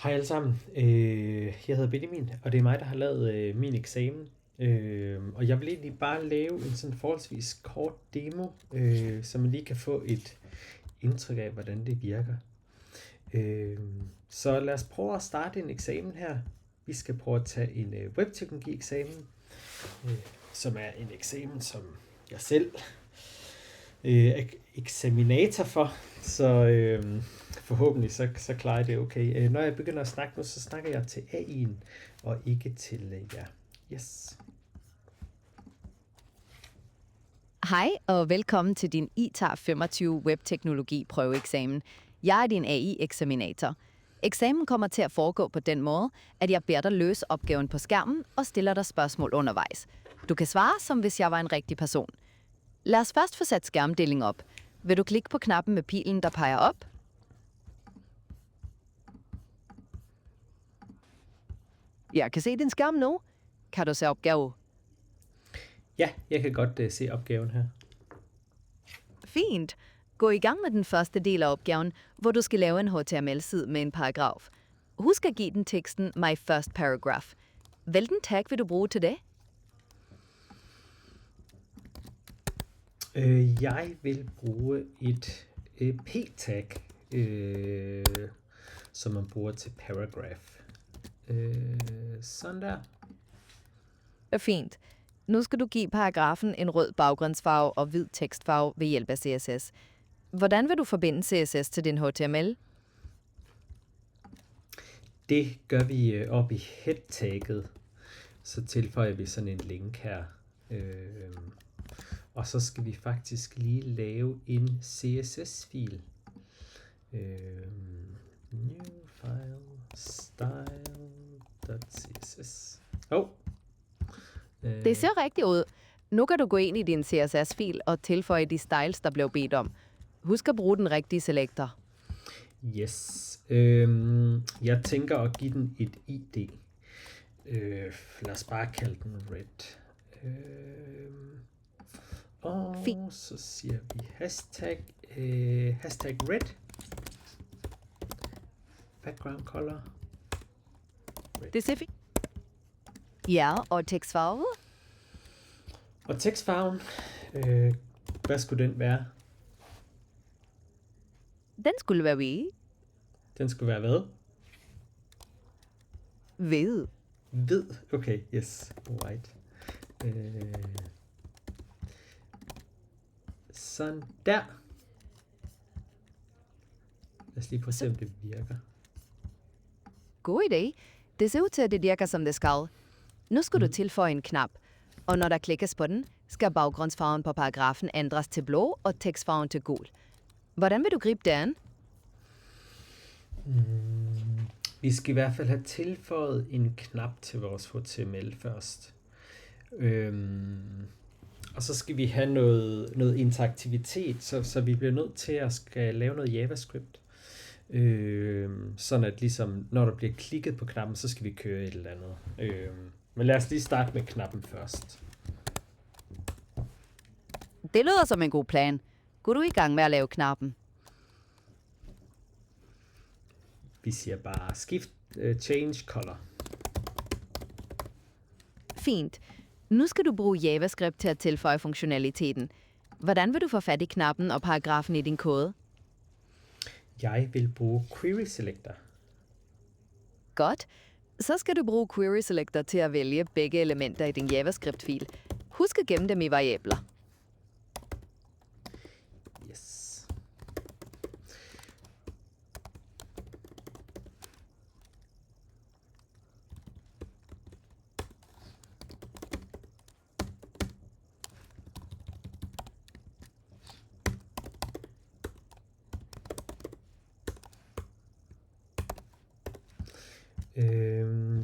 Hej alle sammen. Jeg hedder Benjamin, og det er mig, der har lavet min eksamen. Og jeg vil egentlig bare lave en sådan forholdsvis kort demo, så man lige kan få et indtryk af, hvordan det virker. Så lad os prøve at starte en eksamen her. Vi skal prøve at tage en webteknologi-eksamen, som er en eksamen, som jeg selv er eksaminator for. Så forhåbentlig så klarer jeg det okay. Når jeg begynder at snakke nu, så snakker jeg til AI'en, og ikke til jer. Yes. Hej og velkommen til din ITAR 25 webteknologi prøveeksamen. Jeg er din AI-eksaminator. Eksamen kommer til at foregå på den måde, at jeg beder dig løse opgaven på skærmen og stiller dig spørgsmål undervejs. Du kan svare, som hvis jeg var en rigtig person. Lad os først få sat skærmdeling op. Vil du klikke på knappen med pilen, der peger op? Jeg kan se din skærm nu. Kan du se opgave? Ja, jeg kan godt se opgaven her. Fint. Gå i gang med den første del af opgaven, hvor du skal lave en HTML-side med en paragraf. Husk at give den teksten My First Paragraph. Hvilken tag vil du bruge til det? Jeg vil bruge et p-tag, som man bruger til paragraph. Sådan der. Fint. Nu skal du give paragrafen en rød baggrundsfarve og hvid tekstfarve ved hjælp af CSS. Hvordan vil du forbinde CSS til din HTML? Det gør vi op i head-tagget. Så tilføjer vi sådan en link her. Og så skal vi faktisk lige lave en CSS-fil. New file style.css. Det ser rigtigt ud. Nu kan du gå ind i din CSS-fil og tilføje de styles, der blev bedt om. Husk at bruge den rigtige selektor. Yes. Jeg tænker at give den et ID. Lad os bare kalde den red. Og Fint. så siger vi hashtag red. Background color. Red. Det ser fint. Ja, og tekstfarve? Og tekstfarven. Hvad skulle den være? Den skulle være hvid. Den skulle være hvad? Hvid. Hvid. Okay, yes. White. Sådan der. Lad os lige prøve at se, om det virker. God idé. Det ser ud til, at det virker, som det skal. Nu skal du tilføje en knap, og når der klikkes på den, skal baggrundsfarven på paragrafen ændres til blå og tekstfarven til gul. Hvordan vil du gribe det an? Vi skal i hvert fald have tilføjet en knap til vores HTML først. Og så skal vi have noget interaktivitet, så vi bliver nødt til at skal lave noget JavaScript. Sådan at ligesom, når der bliver klikket på knappen, så skal vi køre et eller andet. Men lad os lige starte med knappen først. Det lyder som en god plan. Gå du i gang med at lave knappen. Vi siger bare skift change color. Fint. Nu skal du bruge JavaScript til at tilføje funktionaliteten. Hvordan vil du få fat i knappen og paragrafen i din kode? Jeg vil bruge query selector. Godt. Så skal du bruge Query Selector til at vælge begge elementer i din JavaScript-fil. Husk at gemme dem i variabler. Yes.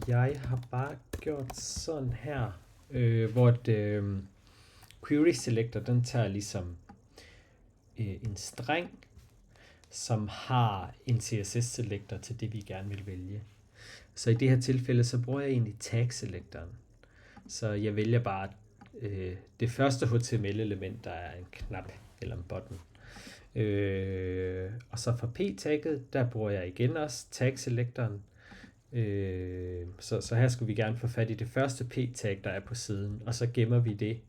Jeg har bare gjort sådan her, hvor query selector, den tager ligesom en streng, som har en CSS selector til det, vi gerne vil vælge. Så i det her tilfælde, så bruger jeg egentlig tag selectoren. Så jeg vælger bare det første HTML-element, der er en knap eller en button. Og så for p-tagget, der bruger jeg igen også tag selectoren. Så her skulle vi gerne få fat i det første p-tag, der er på siden, og så gemmer vi det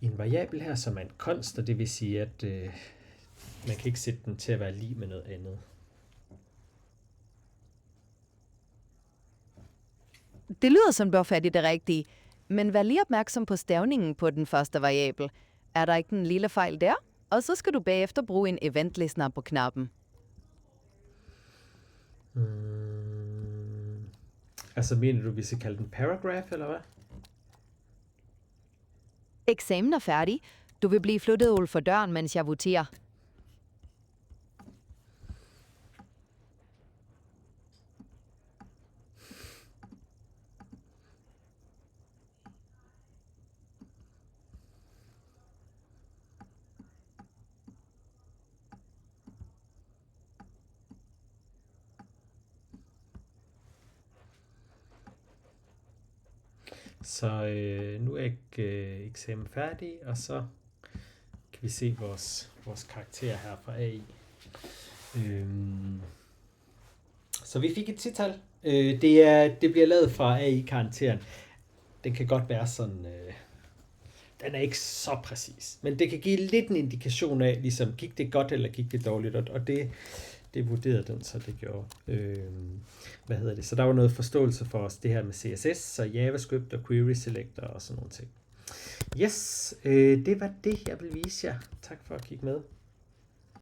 i en variabel her, som er en const, og det vil sige, at man kan ikke sætte den til at være lig med noget andet. Det lyder som, du har fat i det rigtige, men vær lige opmærksom på stavningen på den første variabel. Er der ikke en lille fejl der? Og så skal du bagefter bruge en event listener på knappen. Altså mener du, vi skal kalde den paragraph, eller hvad? Eksamen er færdig. Du vil blive flyttet ud for døren, mens jeg voterer. Så nu er eksamen færdig, og så kan vi se vores karakter her fra AI. Så vi fik et tital. Det bliver lavet fra AI-karakteren. Den kan godt være sådan... den er ikke så præcis, men det kan give lidt en indikation af, ligesom, gik det godt eller gik det dårligt, og det vurderede den, så det gjorde. Så der var noget forståelse for os, det her med CSS, så JavaScript og Query Selector og sådan nogle ting. Yes, det var det, jeg vil vise jer. Tak for at kigge med.